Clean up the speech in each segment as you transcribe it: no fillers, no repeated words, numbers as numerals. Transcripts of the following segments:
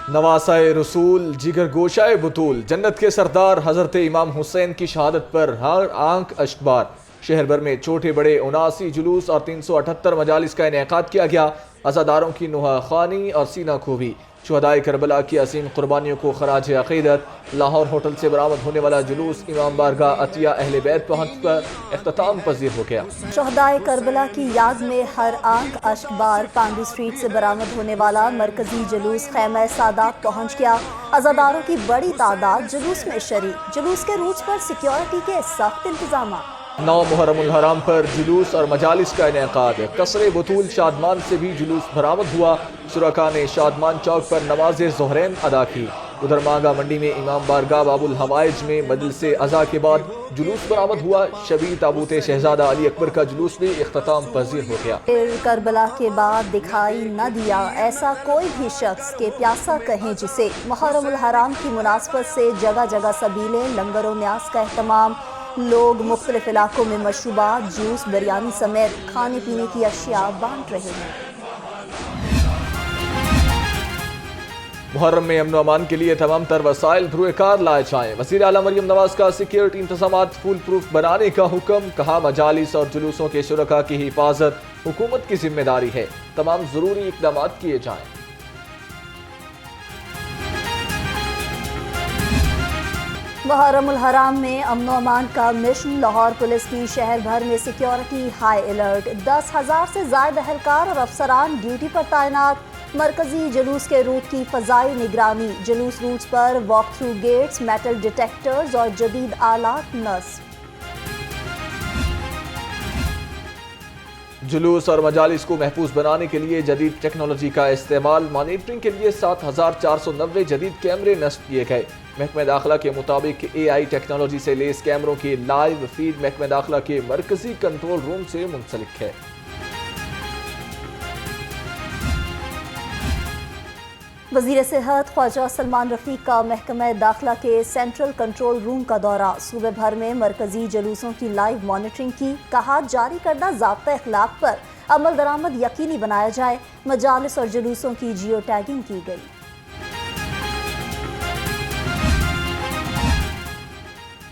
नवासाए रसूल जिगर गोशाए बुतूल जन्नत के सरदार हजरत इमाम हुसैन की शहादत पर हर आंख अश्कबार। शहर भर में छोटे बड़े 79 जुलूस और 378 मजालिस का इनेकाद किया गया। अज़ादारों की नुहा खानी और सीना खूबी। शुहदाए करबला की असीम कुर्बानियों को खराज अक़ीदत। लाहौर होटल से बरामद होने वाला जुलूस इमाम बारगाह अतिया अहले बैत पहुंच कर इख्तिताम पजीर हो गया। शुहदाए करबला की याद में हर आंख अश्कबार। पांडू स्ट्रीट से बरामद होने वाला मरकजी जुलूस खैमा सादात पहुंच गया। अज़ादारों की बड़ी तादाद जुलूस में शरीक। जुलूस के रूट पर सिक्योरिटी के सख्त इंतजाम। 9 मुहर्रमुल हराम पर जुलूस और मजालिस का इनेकाद। कसरे बतूल शादमान से भी जुलूस बरामद हुआ। शुरका ने शादमान चौक पर नमाज ज़ोहरैन अदा की। उधर मांगा मंडी में इमाम बारगाह बाबुल हवाइज में मजलिसे अज़ा के बाद जुलूस बरामद हुआ। शबी ताबूत शहजादा अली अकबर का जुलूस भी इख्तिताम पजीर हो गया। फिर करबला के बाद दिखाई न दिया ऐसा कोई भी शख्स के प्यासा कहें जिसे। मुहर्रमुल हराम की मुनासबत से जगह जगह सबीले लंगर व न्यास का एहतमाम। लोग मुख्तलिफ इलाकों में मशरूबात, जूस, बिरयानी समेत खाने पीने की अशिया बांट रहे हैं। मुहर्रम में अमन अमान के लिए तमाम तर वसाइल धुए कार लाए जाएं। वज़ीर आला मरियम नवाज का सिक्योरिटी इंतजामात फुल प्रूफ बनाने का हुक्म। कहा मजालिस और जुलूसों के शुरका की हिफाजत हुकूमत की जिम्मेदारी है। तमाम जरूरी इकदाम किए जाएं। मुहर्रमुल हराम में अमन अमान का मिशन। लाहौर पुलिस की शहर भर में सिक्योरिटी हाई अलर्ट। 10,000 से ज्यादा एहलकार और अफसरान ड्यूटी पर तैनात। मरकजी जुलूस के रूट की फजाई निगरानी। जुलूस रूट्स पर walk through gates, metal detectors और जदीद आलात नस्ब। जुलूस और मजालिस को महफूज बनाने के लिए जदीद टेक्नोलॉजी का इस्तेमाल। मॉनिटरिंग के लिए 7,490 जदीद कैमरे नस्ब किए गए। महकमे दाखिला के मुताबिक AI टेक्नोलॉजी से लेस कैमरों की लाइव फीड महकमे दाखिला के मरकजी कंट्रोल रूम से मुंसलिक है। वज़ीर सेहत ख्वाजा सलमान रफीक का महकमा दाखिला के सेंट्रल कंट्रोल रूम का दौरा। सूबे भर में मरकजी जुलूसों की लाइव मॉनिटरिंग की। कहा जारी करदा ज़ाब्ता अखलाक पर अमल दरामद यकीनी बनाया जाए। मजालिस और जुलूसों की जियो टैगिंग की गई।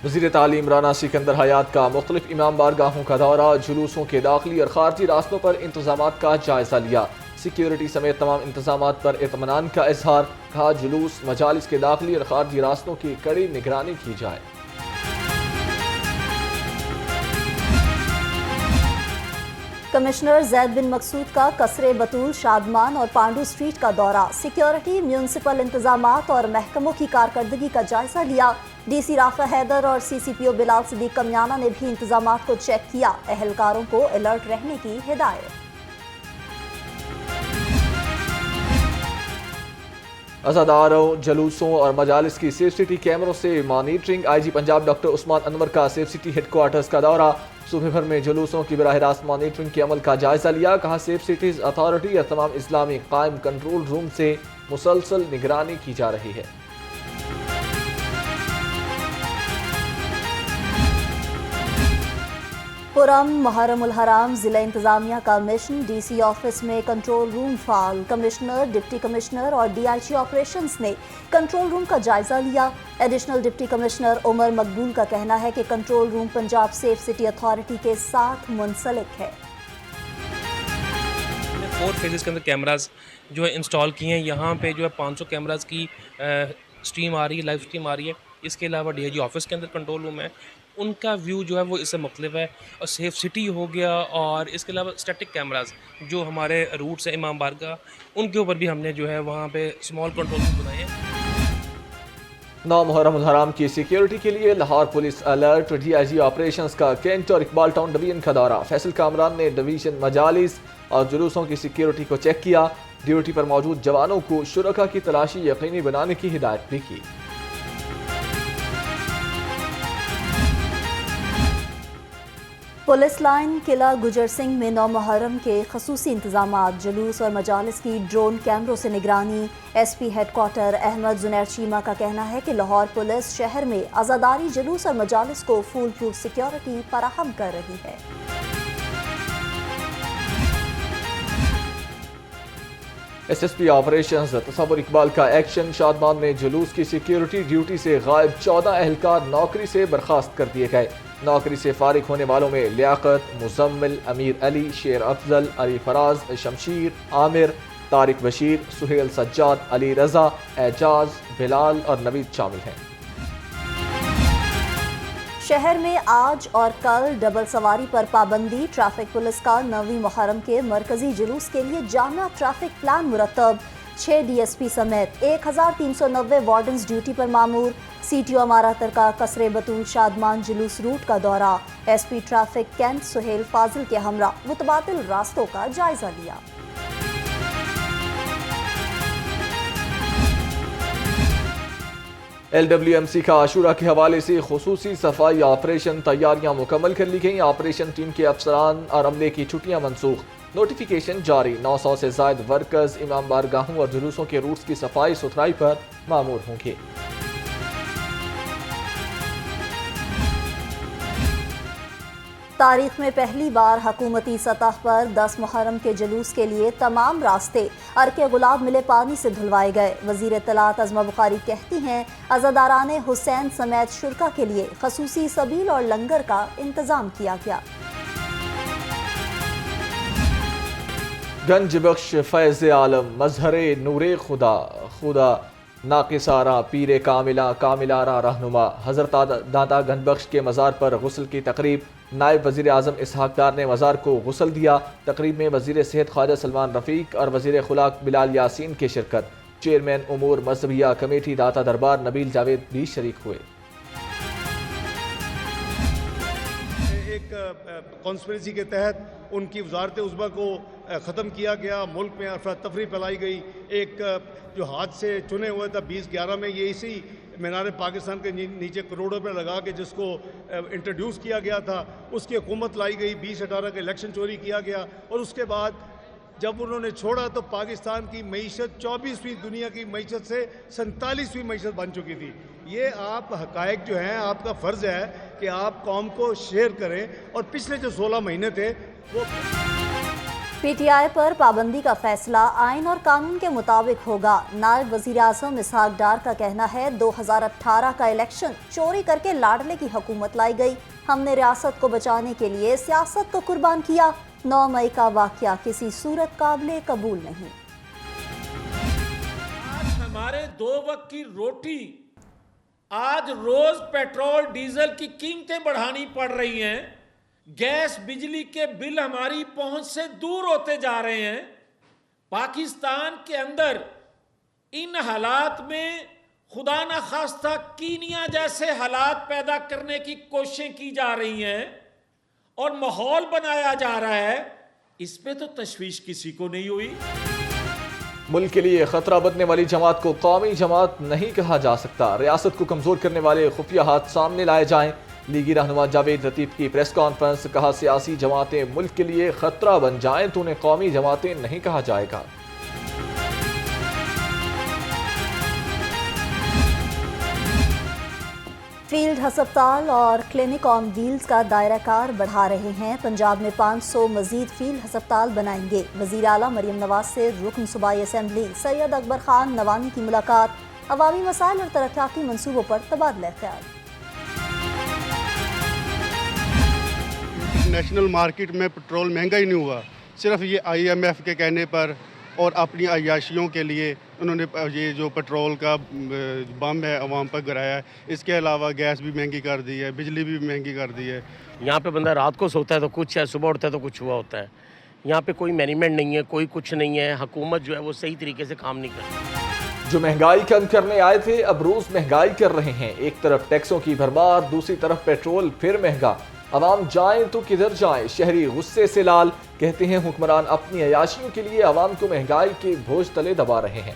वज़ीर तालीम राना सिकंदर हयात का मुख्तलिफ इमाम बारगाहों का दौरा। जुलूसों के दाखिली और खारजी रास्तों पर इंतजामात का जायजा लिया। सिक्योरिटी समेत तमाम इंतजामात पर इत्मीनान का इजहार। कहा जुलूस मजालिस के दाखिली और खारजी रास्तों की कड़ी निगरानी की जाए। कमिश्नर जैद बिन मकसूद का कसरे बतूल, शादमान और पांडू स्ट्रीट का दौरा। सिक्योरिटी, म्यूनसिपल इंतजामात और महकमों की कारकर्दगी का जायजा लिया। DC राफा हैदर और CCPO बिलाल सिद्दीक कमियाना ने भी इंतजामात को चेक किया। एहलकारों को अलर्ट रहने की हिदायत। अज़ादारों, जुलूसों और मजालिस की सेफ सिटी कैमरों से monitoring. IG Punjab doctor Usman Anwar का सेफ सिटी हेडक्वार्टर्स का दौरा। सूबे भर में जुलूसों की बराह रास्त मॉनिटरिंग के अमल का जायजा लिया। कहा सेफ सिटीज अथॉरिटी और तमाम इस्लामी कायम कंट्रोल रूम से मुसलसल निगरानी की जा रही है। पुरम मुहर्रमुल हराम जिला इंतजामिया का मिशन। DC ऑफिस में कंट्रोल रूम फाल। कमिश्नर, डिप्टी कमिश्नर और DIG ऑपरेशंस ने कंट्रोल रूम का जायजा लिया। एडिशनल डिप्टी कमिश्नर उमर मकबूल का कहना है कि control room Punjab safe city authority के साथ मुंसलिक है। 4 फेजेस के अंदर कैमराज जो है इंस्टॉल किए हैं। यहाँ पे जो है 500 कैमराज की स्ट्रीम आ रही है, लाइव स्ट्रीम आ रही है। इसके अलावा DIG ऑफिस के अंदर कंट्रोल रूम है, उनका व्यू जो है वो इससे मुख्तलिफ है। और सेफ सिटी हो गया, और इसके अलावा स्टैटिक कैमराज जो हमारे रूट्स है इमाम बारगाह, उनके ऊपर भी हमने जो है वहाँ पे स्मॉल कंट्रोल रूम बनाए हैं। 9 मुहर्रमुल हराम की सिक्योरिटी के लिए Lahore police alert. DIG operations का कैंट और इकबाल टाउन डिवीजन का दौरा। फैसल कामरान ने डिवीजन मजालिस और जुलूसों की सिक्योरिटी को चेक किया। ड्यूटी पर मौजूद जवानों को शुरका की तलाशी यकीनी बनाने की हिदायत भी की। पुलिस लाइन किला गुजर सिंह में 9 मुहर्रम के खसूसी इंतजामात। जुलूस और मजालिस की ड्रोन कैमरों से निगरानी। SP हेडक्वार्टर अहमद जुनैर चीमा का कहना है कि लाहौर पुलिस शहर में आज़ादारी, जुलूस और मजालिस को फुल प्रूफ सिक्योरिटी फराहम कर रही है। SSP ऑपरेशंस तसव्वुर इकबाल का एक्शन। शादमान में जुलूस की सिक्योरिटी ड्यूटी से गायब 14 एहलकार नौकरी से बर्खास्त कर दिए गए। नौकरी से फारिग होने वालों में लियाकत, मुजम्मिल, अमीर अली, शेर अफजल, अली फराज, शमशीर, आमिर, तारिक बशीर, सुहेल सज्जाद, अली रजा, एजाज, बिलाल और नवीद शामिल हैं। शहर में आज और कल डबल सवारी पर पाबंदी। ट्रैफिक पुलिस का 9वीं मुहर्रम के मरकजी जुलूस के लिए जामिया ट्रैफिक प्लान मुरतब। 6 DSP समेत 1390 वार्डन्स ड्यूटी पर मामूर। CTO अमारातर का कसरे बतूल शादमान जुलूस रूट का दौरा। SP ट्रैफिक कैंट सुहेल फाजिल के हमरा मुतबादिल रास्तों का जायजा लिया। LWMC का आशूरा के हवाले से खुसूसी सफाई ऑपरेशन तैयारियां मुकम्मल कर ली गई। ऑपरेशन टीम के अफसरान और अमले की छुट्टियां मनसूख। नोटिफिकेशन जारी। 900 से जायद वर्कर्स इमाम बारगाहों और जुलूसों के रूट्स की सफाई सुथराई पर मामूर होंगे। तारीख में पहली बार हुकूमती सतह पर 10 मुहर्रम के जुलूस के लिए तमाम रास्ते अर्के गुलाब मिले पानी से धुलवाए गए। वज़ीर इत्तलात अज़मा बुखारी कहती हैं अज़ादाराने हुसैन समेत शुरका के लिए खसूसी सबील और लंगर का इंतज़ाम किया गया। गंज बख्श फैज़ आलम मजहरे नूरे खुदा खुदा नाकिसारा पीरे कामिला कामिलारा रहनुमा। हज़रत दाता गंज बख्श के मज़ार पर गुस्ल की तकरीब। नायब वज़ीर आज़म इसहाक डार ने मज़ार को गुस्ल दिया। तकरीब में वज़ीर सेहत ख्वाजा सलमान रफ़ीक और वज़ीर खुलाक बिलाल यासीन की शिरकत। चेयरमैन उमूर मज़हबिया कमेटी दाता दरबार नबील जावेद भी शरीक हुए। एक कॉन्स्पिरेसी के तहत उनकी वजारत उज़्मा को ख़त्म किया गया। मुल्क में अफरा तफरी फैलाई गई। एक जो हाथ से चुने हुए था 2011 में, ये इसी मीनार पाकिस्तान के नीचे करोड़ों रुपये लगा के जिसको इंट्रोड्यूस किया गया था, उसकी हुकूमत लाई गई। 2018 का इलेक्शन चोरी किया गया और उसके बाद जब उन्होंने छोड़ा तो पाकिस्तान की मईशत 24वीं दुनिया की मईशत से 47वीं मईशत बन चुकी थी। ये आप हकायक जो हैं, आपका फ़र्ज़ है कि आप कौम को शेयर करें। और पिछले जो 16 महीने थे वो PTI पर पाबंदी का फैसला आइन और कानून के मुताबिक होगा। नायब वज़ीर आज़म इसहाक डार का कहना है 2018 का इलेक्शन चोरी करके लाडले की हुकूमत लाई गई। हमने रियासत को बचाने के लिए सियासत को कुर्बान किया। 9 मई का वाक़या किसी सूरत काबिले कबूल नहीं। आज हमारे 2 वक्त की रोटी, आज रोज पेट्रोल डीजल की कीमतें बढ़ानी पड़ रही हैं। गैस बिजली के बिल हमारी पहुंच से दूर होते जा रहे हैं। पाकिस्तान के अंदर इन हालात में खुदा न खास्ता कीनिया जैसे हालात पैदा करने की कोशिशें की जा रही हैं और माहौल बनाया जा रहा है। इस पे तो तशवीश किसी को नहीं हुई। मुल्क के लिए खतरा बनने वाली जमात को कौमी जमात नहीं कहा जा सकता। रियासत को कमजोर करने वाले खुफिया हाथ सामने लाए जाएं। लीगी रहनुमा जावेद लतीफ की प्रेस कॉन्फ्रेंस। कहा सियासी जमातें मुल्क के लिए खतरा बन जाएं तो उन्हें कौमी जमातें नहीं कहा जाएगा। फील्ड हस्पताल और क्लिनिक ऑन व्हील्स का दायरा कार बढ़ा रहे हैं। पंजाब में 500 मजीद फील्ड हस्पताल बनाएंगे। वज़ीर आला मरियम नवाज से रुकन सूबाई असम्बली सैयद अकबर खान नवानी की मुलाकात। अवामी मसाइल और तरक्याती मनसूबों पर तबादला ख्याल। नेशनल मार्केट में पेट्रोल महंगा ही नहीं हुआ, सिर्फ ये IMF के कहने पर और अपनी अय्याशियों के लिए उन्होंने ये जो पेट्रोल का बम है अवाम पर गिराया है। इसके अलावा गैस भी महंगी कर दी है, बिजली भी महंगी कर दी है। यहाँ पे बंदा रात को सोता है तो कुछ है, सुबह उठता है तो कुछ हुआ होता है। यहाँ पे कोई मैनेजमेंट नहीं है, कोई कुछ नहीं है। हुकूमत जो है वो सही तरीके से काम नहीं कर रही। जो महंगाई कम करने आए थे अब रोज महंगाई कर रहे हैं। एक तरफ टैक्सों की भरमार, दूसरी तरफ पेट्रोल फिर महंगा। अवाम जाएं तो किधर जाएं, शहरी गुस्से से लाल। कहते हैं हुक्मरान अपनी अयाशियों के लिए अवाम को महंगाई के बोझ तले दबा रहे हैं।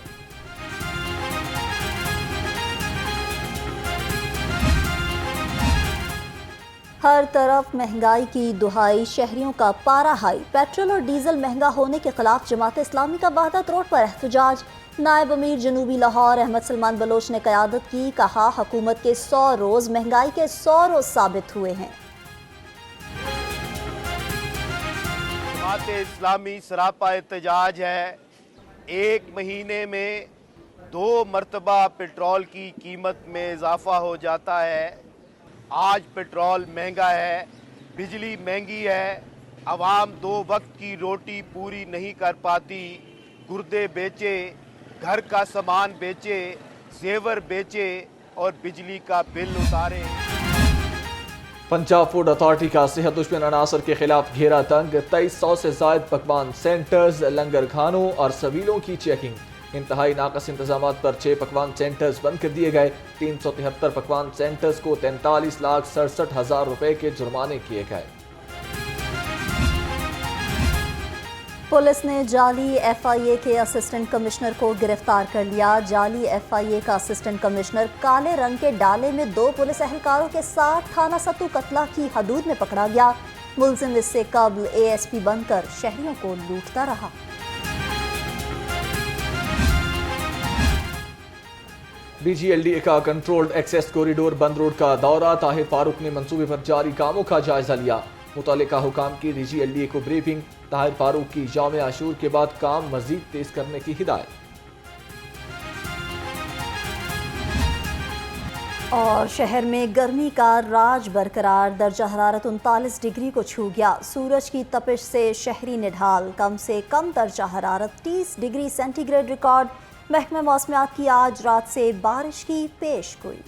हर तरफ महंगाई की दुहाई, शहरियों का पारा हाई। पेट्रोल और डीजल महंगा होने के खिलाफ जमात इस्लामी का वहदत रोड पर एहतजाज। नायब अमीर जनूबी लाहौर अहमद सलमान बलोच ने क़यादत की। कहा हुकूमत के 100 रोज महंगाई के 100 रोज साबित हुए हैं। जमात इस्लामी सरापा एहतजाज है ایک مہینے میں 2 مرتبہ پیٹرول کی قیمت میں اضافہ ہو جاتا ہے. آج پیٹرول مہنگا ہے, بجلی مہنگی ہے, عوام 2 وقت کی روٹی پوری نہیں کر پاتی. گردے بیچے, گھر کا سامان بیچے, زیور بیچے اور بجلی کا بل اتارے. پنجاب فوڈ اتھارٹی کا صحت دشمن عناصر کے خلاف گھیرا تنگ. 2300 سے زائد پکوان سینٹرز, لنگر کھانوں اور سبیلوں کی چیکنگ. انتہائی ناقص انتظامات پر 6 پکوان سینٹرز بند کر دیے گئے. 373 پکوان سینٹرز کو 43,67,000 روپے کے جرمانے کیے گئے. پولیس نے جعلی ایف آئی اے کے اسسٹنٹ کمشنر کو گرفتار کر لیا. جعلی ایف آئی اے کا اسسٹنٹ کمشنر کالے رنگ کے ڈالے میں 2 پولیس اہلکاروں کے ساتھ تھانہ ستو قتلہ کی حدود میں پکڑا گیا. ملزم اس سے قبل اے ایس پی بن کر شہریوں کو لوٹتا رہا. D G L D A کا controlled access corridor Bund road کا دورہ. طاہر فاروق نے منصوبے پر جاری کاموں کا جائزہ لیا. متعلقہ حکام کی D G L D A کو بریفنگ. طاہر فاروق کی یوم عاشور کے بعد کام مزید تیز کرنے کی ہدایت. اور شہر میں گرمی کا راج برقرار. درجہ حرارت 39 ڈگری کو چھو گیا. سورج کی تپش سے شہری نڈھال. کم سے کم درجہ حرارت 30 ڈگری سینٹی گریڈ ریکارڈ. محکمہ موسمیات کی آج رات سے بارش کی پیش گوئی.